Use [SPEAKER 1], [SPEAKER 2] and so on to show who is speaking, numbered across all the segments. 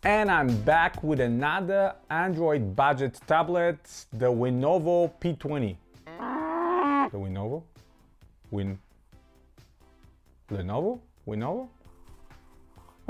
[SPEAKER 1] And I'm back with another Android budget tablet, the Winnovo P20. The Winnovo? Lenovo? Winnovo?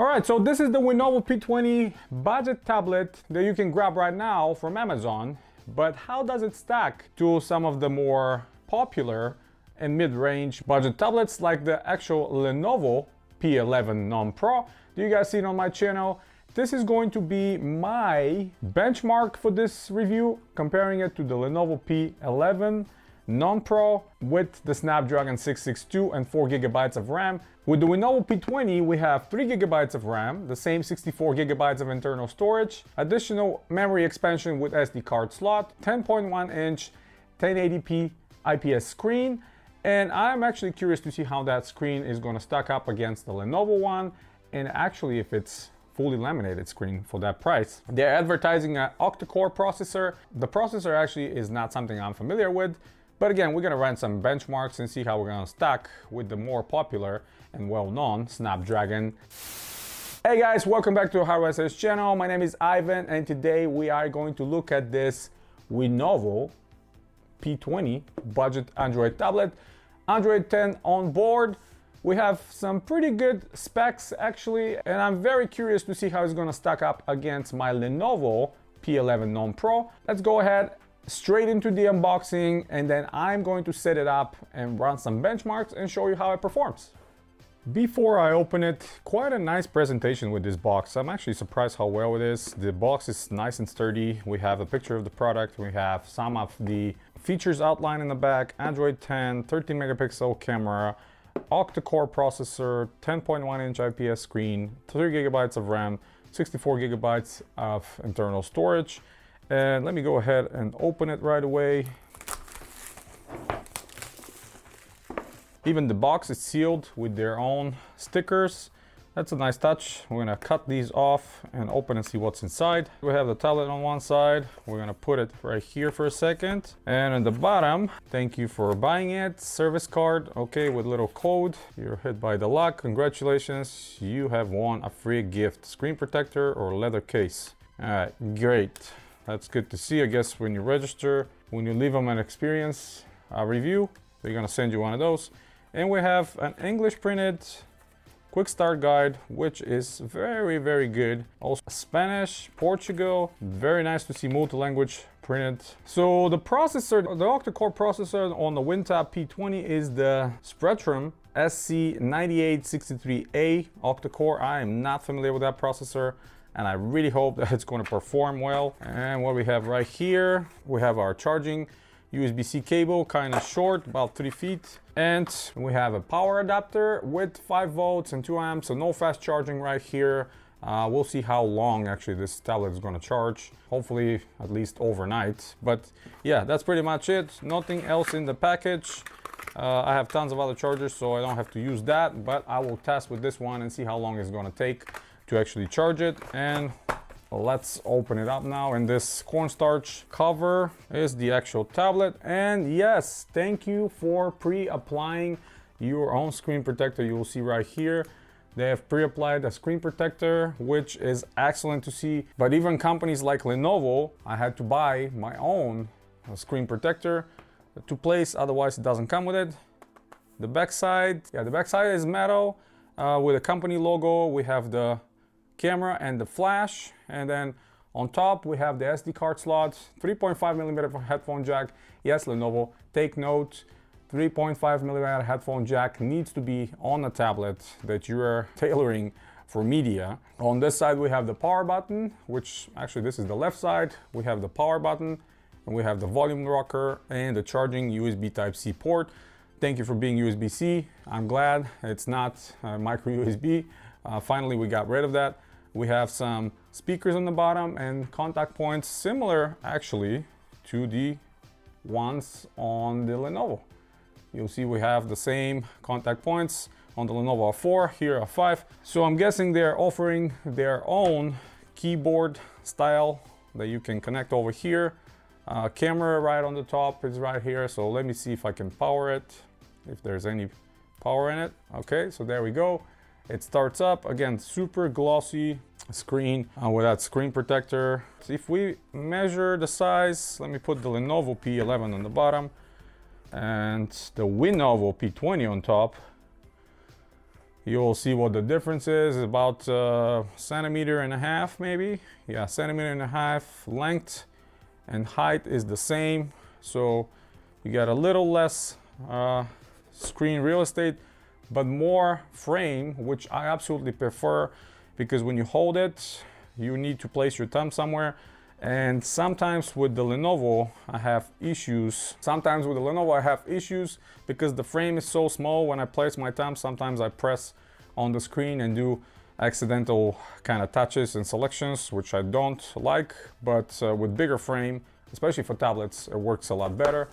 [SPEAKER 1] Alright, so this is the Winnovo P20 budget tablet that you can grab right now from Amazon. But how does it stack to some of the more popular and mid-range budget tablets like the actual Lenovo P11 Non-Pro? Do you guys see it on my channel? This is going to be my benchmark for this review, comparing it to the Lenovo P11 Non-Pro with the Snapdragon 662 and 4 GB of RAM. With the Winnovo P20, we have 3 GB of RAM, the same 64 GB of internal storage, additional memory expansion with SD card slot, 10.1-inch 1080p IPS screen, and I'm actually curious to see how that screen is going to stack up against the Lenovo one, and actually if it's fully laminated screen for that price. They're advertising an octa-core processor. The processor actually is not something I'm familiar with, but again, we're gonna run some benchmarks and see how we're gonna stack with the more popular and well-known Snapdragon. Hey guys, welcome back to Hardware Essentials channel. My name is Ivan, and today we are going to look at this Winnovo P20 budget Android tablet. Android 10 on board. We have some pretty good specs actually, and I'm very curious to see how it's gonna stack up against my Lenovo P11 Non-Pro. Let's go ahead straight into the unboxing, and then I'm going to set it up and run some benchmarks and show you how it performs. Before I open it, quite a nice presentation with this box. I'm actually surprised how well it is. The box is nice and sturdy. We have a picture of the product. We have some of the features outlined in the back. Android 10, 13 megapixel camera, octa-core processor, 10.1-inch IPS screen, 3 GB of RAM, 64 GB of internal storage. And let me go ahead and open it right away. Even the box is sealed with their own stickers. That's a nice touch. We're gonna cut these off and open and see what's inside. We have the tablet on one side. We're gonna put it right here for a second. And on the bottom, thank you for buying it. Service card, okay, with little code. You're hit by the luck. Congratulations, you have won a free gift. Screen protector or leather case. All right, great. That's good to see. I guess when you register, when you leave them an experience review, they're gonna send you one of those. And we have an English printed quick start guide, which is very, very good. Also Spanish, Portugal, very nice to see multi-language printed. So the processor, the octa-core processor on the WinTab P20 is the Spectrum SC9863A octa-core. I am not familiar with that processor, and I really hope that it's going to perform well. And what we have right here, we have our charging USB-C cable, kind of short, about 3 feet. And we have a power adapter with 5 volts and 2 amps, so no fast charging right here. We'll see how long actually this tablet is going to charge. Hopefully at least overnight. But yeah, that's pretty much it. Nothing else in the package. I have tons of other chargers, so I don't have to use that, but I will test with this one and see how long it's going to take to actually charge it. And let's open it up now, and this cornstarch cover is the actual tablet. And yes, thank you for pre-applying your own screen protector. You will see right here they have pre-applied a screen protector, which is excellent to see. But even companies like Lenovo, I had to buy my own screen protector to place, otherwise it doesn't come with it. The backside, yeah, the backside is metal with a company logo. We have the camera and the flash, and then on top we have the SD card slot, 3.5mm headphone jack. Yes, Lenovo, take note, 3.5mm headphone jack needs to be on a tablet that you are tailoring for media. On this side we have the power button, which actually this is the left side. We have the power button, and we have the volume rocker and the charging USB Type-C port. Thank you for being USB-C. I'm glad it's not micro USB. Finally we got rid of that. We have some speakers on the bottom and contact points similar actually to the ones on the Lenovo. You'll see we have the same contact points on the Lenovo 4, here 5. So I'm guessing they're offering their own keyboard style that you can connect over here. Camera right on the top is right here. So let me see if I can power it, if there's any power in it. Okay, so there we go. It starts up, again, super glossy screen with that screen protector. So if we measure the size, let me put the Lenovo P11 on the bottom and the Winnovo P20 on top. You'll see what the difference is. About centimeter and a half, maybe. Yeah, centimeter and a half. Length and height is the same, so you got a little less screen real estate, but more frame, which I absolutely prefer, because when you hold it, you need to place your thumb somewhere. And sometimes with the Lenovo, I have issues. Because the frame is so small. When I place my thumb, sometimes I press on the screen and do accidental kind of touches and selections, which I don't like. But with bigger frame, especially for tablets, it works a lot better.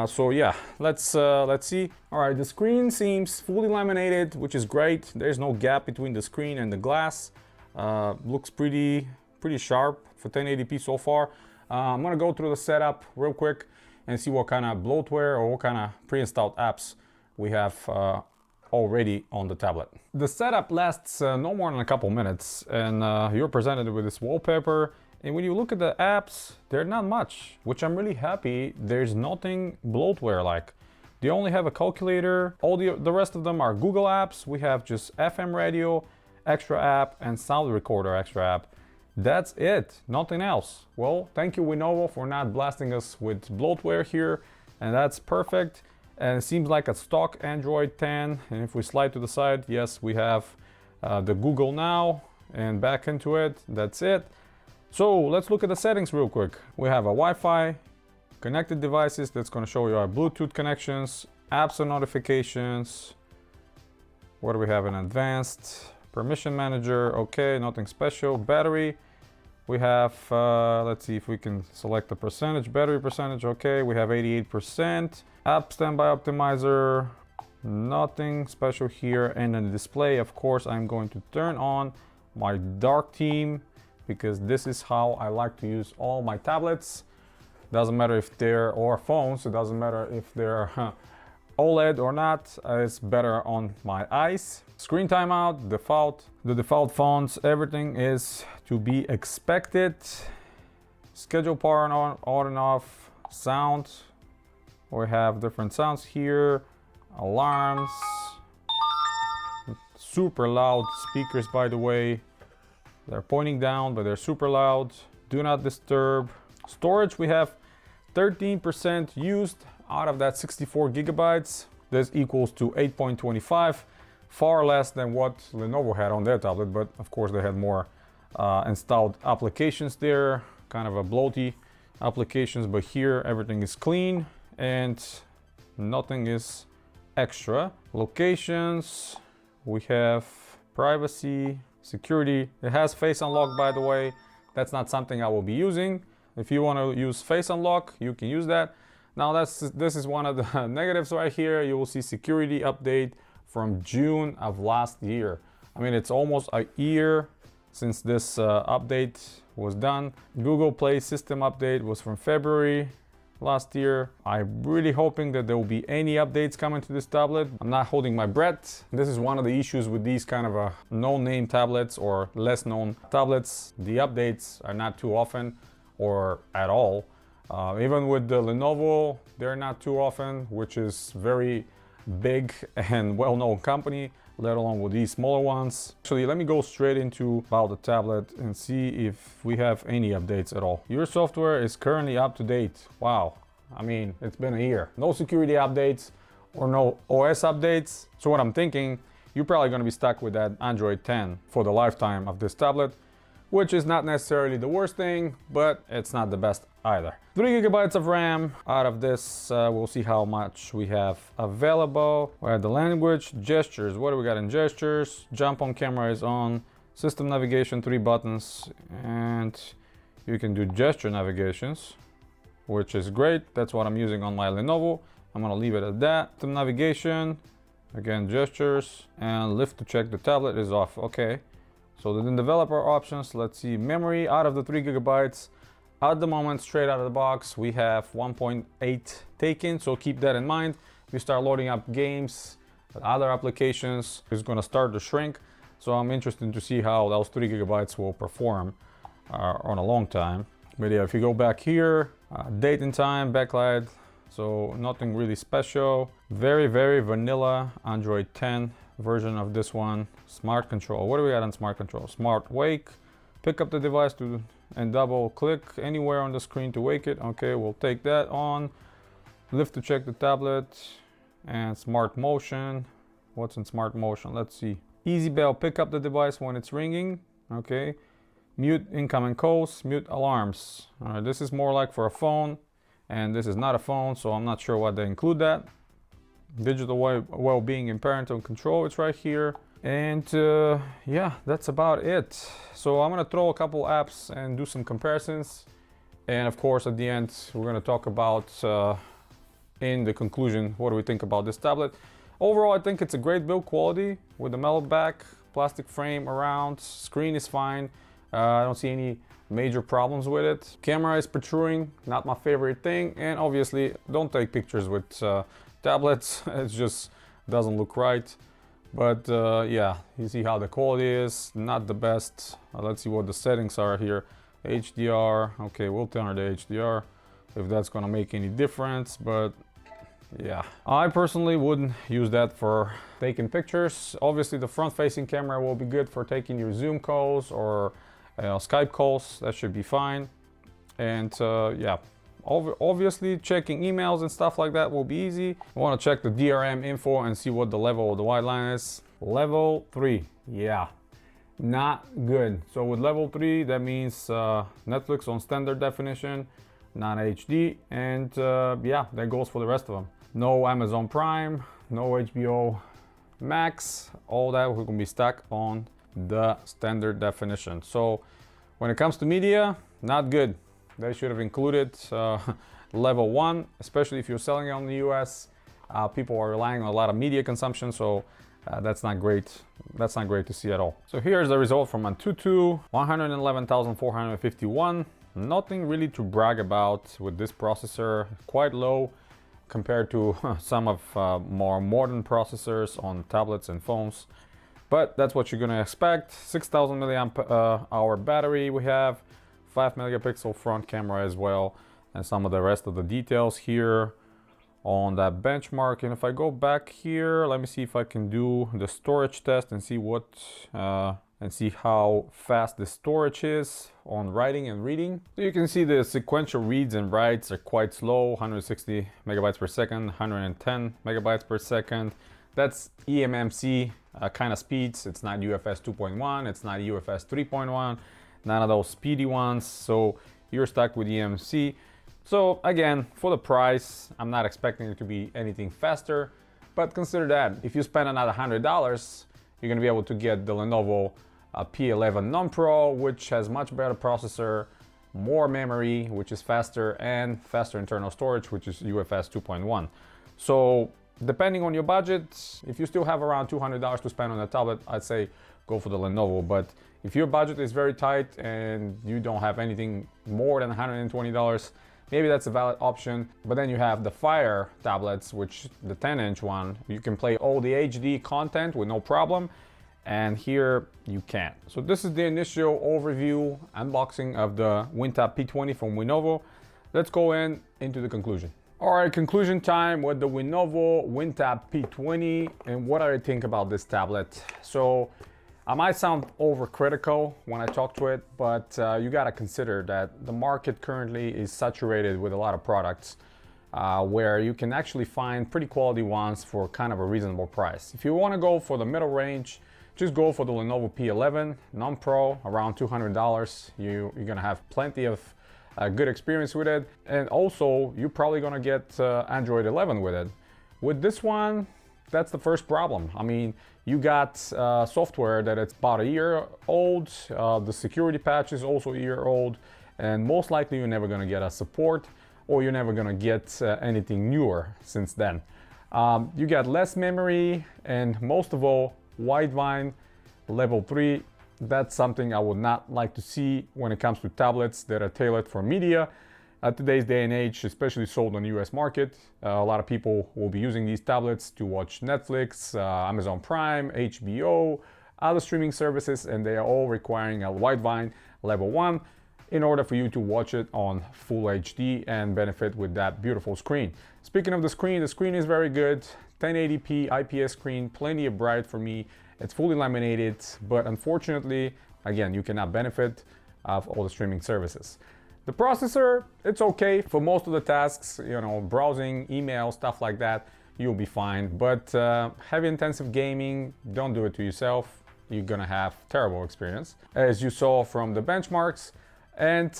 [SPEAKER 1] So yeah, let's see. All right, the screen seems fully laminated, which is great. There's no gap between the screen and the glass. Looks pretty sharp for 1080p so far. I'm gonna go through the setup real quick and see what kind of bloatware or what kind of pre-installed apps we have already on the tablet. The setup lasts no more than a couple minutes, and you're presented with this wallpaper. And when you look at the apps, they're not much, which I'm really happy. There's nothing bloatware like. They only have a calculator. All the rest of them are Google apps. We have just FM radio, extra app, and sound recorder extra app. That's it, nothing else. Well, thank you Winnovo for not blasting us with bloatware here, and that's perfect. And it seems like a stock Android 10. And if we slide to the side, yes, we have the Google Now, and back into it, that's it. So let's look at the settings real quick. We have a Wi-Fi, connected devices, that's going to show you our Bluetooth connections, apps and notifications. What do we have in advanced? Permission manager, okay, nothing special. Battery, we have, let's see if we can select the percentage. Battery percentage, okay, we have 88%. App standby optimizer, nothing special here. And then the display, of course, I'm going to turn on my dark theme, because this is how I like to use all my tablets. Doesn't matter if they're, or phones, it doesn't matter if they're OLED or not, it's better on my eyes. Screen timeout, default. The default fonts, everything is to be expected. Schedule power on and off. Sound, we have different sounds here. Alarms. Super loud speakers, by the way. They're pointing down, but they're super loud. Do not disturb. Storage, we have 13% used out of that 64 gigabytes. This equals to 8.25, far less than what Lenovo had on their tablet, but of course they had more installed applications there, kind of a bloaty applications, but here everything is clean and nothing is extra. Locations, we have privacy, security. It has face unlock, by the way. That's not something I will be using. If you want to use face unlock, you can use that. Now this is one of the negatives right here. You will see security update from June of last year. I mean, it's almost a year since this update was done. Google Play system update was from February last year. I'm really hoping that there will be any updates coming to this tablet. I'm not holding my breath. This is one of the issues with these kind of no-name tablets or less known tablets. The updates are not too often or at all. Even with the Lenovo, they're not too often, which is very big and well-known company, let alone with these smaller ones. Actually, let me go straight into about the tablet and see if we have any updates at all. Your software is currently up to date. Wow. I mean, it's been a year. No security updates or no OS updates. So what I'm thinking, you're probably going to be stuck with that Android 10 for the lifetime of this tablet, which is not necessarily the worst thing, but it's not the best either. 3 gigabytes of RAM. Out of this, we'll see how much we have available. We have the language, gestures. What do we got in gestures? Jump on camera is on. System navigation, 3 buttons, and you can do gesture navigations, which is great. That's what I'm using on my Lenovo. I'm gonna leave it at that. System navigation, again, gestures, and lift to check the tablet is off. Okay. So then developer options, let's see, memory out of the 3 gigabytes. At the moment, straight out of the box, we have 1.8 taken, so keep that in mind. If you start loading up games, other applications, it's gonna start to shrink. So I'm interested to see how those 3 gigabytes will perform on a long time. But yeah, if you go back here, date and time, backlight, so nothing really special. Very, very vanilla Android 10 version of this one. Smart control. What do we got on smart control? Smart wake. Pick up the device and double click anywhere on the screen to wake it. Okay, we'll take that on. Lift to check the tablet. And smart motion. What's in smart motion? Let's see. Easy bell. Pick up the device when it's ringing. Okay. Mute incoming calls. Mute alarms. All right, this is more like for a phone. And this is not a phone, so I'm not sure why they include that. Digital well-being and parental control, it's right here. And yeah, that's about it. So I'm gonna throw a couple apps and do some comparisons. And of course, at the end, we're gonna talk about, in the conclusion, what do we think about this tablet. Overall, I think it's a great build quality with the metal back, plastic frame around, screen is fine. I don't see any major problems with it. Camera is protruding, not my favorite thing. And obviously, don't take pictures with tablets. It just doesn't look right. But yeah, you see how the quality is, not the best. Let's see what the settings are here. HDR, okay, we'll turn on the HDR if that's gonna make any difference, but yeah. I personally wouldn't use that for taking pictures. Obviously, the front-facing camera will be good for taking your Zoom calls or Skype calls. That should be fine. And yeah, obviously checking emails and stuff like that will be easy. I want to check the DRM info and see what the level of the white line is. Level 3, yeah, not good. So with level 3, that means Netflix on standard definition, not HD, and yeah, that goes for the rest of them. No Amazon Prime, no HBO Max, all that will be stuck on the standard definition. So when it comes to media, not good. They should have included level 1, especially if you're selling it on the US. People are relying on a lot of media consumption, so that's not great. That's not great to see at all. So here's the result from Antutu, 111,451. Nothing really to brag about with this processor, quite low compared to some of more modern processors on tablets and phones. But that's what you're gonna expect. 6,000 milliamp hour battery we have, 5 megapixel front camera as well, and some of the rest of the details here on that benchmark. And if I go back here, let me see if I can do the storage test and see what and see how fast the storage is on writing and reading. So you can see the sequential reads and writes are quite slow, 160 megabytes per second, 110 megabytes per second. That's eMMC kind of speeds. It's not UFS 2.1, it's not UFS 3.1, none of those speedy ones. So you're stuck with eMMC. So again, for the price, I'm not expecting it to be anything faster, but consider that if you spend another $100, you're gonna be able to get the Lenovo P11 Non-Pro, which has much better processor, more memory, which is faster, and faster internal storage, which is UFS 2.1. So depending on your budget, if you still have around $200 to spend on a tablet, I'd say go for the Lenovo. But if your budget is very tight and you don't have anything more than $120, maybe that's a valid option. But then you have the Fire tablets, which the 10-inch one, you can play all the HD content with no problem. And here you can't. So this is the initial overview unboxing of the WinTab P20 from Winnovo. Let's go into the conclusion. All right, conclusion time with the Winnovo WinTab P20 and what I think about this tablet. So I might sound overcritical when I talk to it, but you gotta consider that the market currently is saturated with a lot of products where you can actually find pretty quality ones for kind of a reasonable price. If you wanna go for the middle range, just go for the Lenovo P11 Non-Pro, around $200. You're gonna have plenty of good experience with it, and also you're probably gonna get Android 11 with it. With this one, that's the first problem. I mean, you got software that it's about a year old, the security patch is also a year old, and most likely you're never gonna get a support, or you're never gonna get anything newer since then. You got less memory, and most of all, Widevine level 3. That's something I would not like to see when it comes to tablets that are tailored for media. At today's day and age, especially sold on the US market, a lot of people will be using these tablets to watch Netflix, Amazon Prime, HBO, other streaming services, and they are all requiring a Widevine level 1 in order for you to watch it on full HD and benefit with that beautiful screen. Speaking of the screen is very good. 1080p IPS screen, plenty of bright for me. It's fully laminated, but unfortunately, again, you cannot benefit of all the streaming services. The processor, it's okay for most of the tasks, you know, browsing, email, stuff like that, you'll be fine. But heavy intensive gaming, don't do it to yourself. You're gonna have terrible experience, as you saw from the benchmarks. And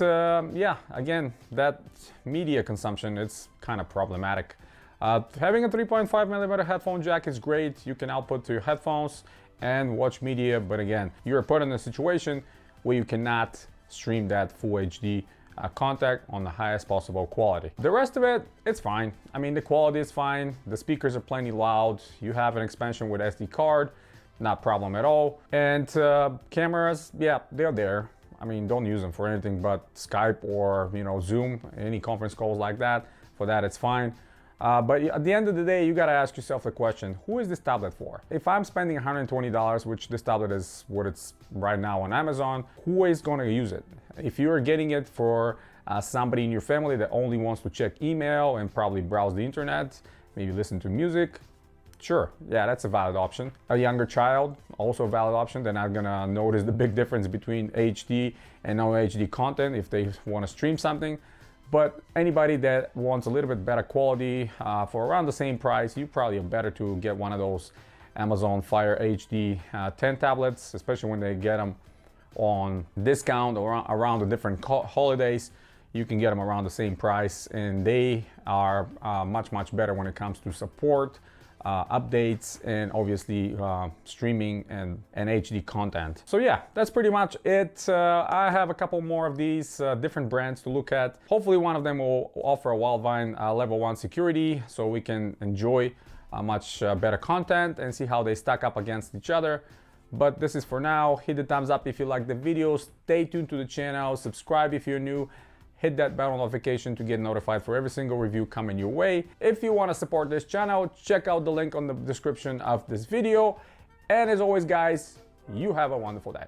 [SPEAKER 1] yeah, again, that media consumption, it's kind of problematic. Having a 3.5mm headphone jack is great. You can output to your headphones and watch media, but again, you're put in a situation where you cannot stream that full HD content on the highest possible quality. The rest of it, it's fine. I mean, the quality is fine. The speakers are plenty loud. You have an expansion with SD card, not problem at all. And cameras, yeah, they're there. I mean, don't use them for anything but Skype or, you know, Zoom, any conference calls like that. For that, it's fine. But at the end of the day, you gotta ask yourself the question, who is this tablet for? If I'm spending $120, which this tablet is what it's right now on Amazon, who is gonna use it? If you're getting it for somebody in your family that only wants to check email and probably browse the internet, maybe listen to music, sure, yeah, that's a valid option. A younger child, also a valid option. They're not gonna notice the big difference between HD and non-HD content if they wanna stream something. But anybody that wants a little bit better quality for around the same price, you probably are better to get one of those Amazon Fire HD 10 tablets, especially when they get them on discount or around the different holidays. You can get them around the same price, and they are much better when it comes to support, updates, and obviously streaming and HD content. So yeah, that's pretty much it. I have a couple more of these different brands to look at. Hopefully one of them will offer a Widevine level 1 security, so we can enjoy much better content and see how they stack up against each other. But this is for now. Hit the thumbs up if you like the video. Stay tuned to the channel. Subscribe if you're new. Hit that bell notification to get notified for every single review coming your way. If you want to support this channel, check out the link on the description of this video. And as always, guys, you have a wonderful day.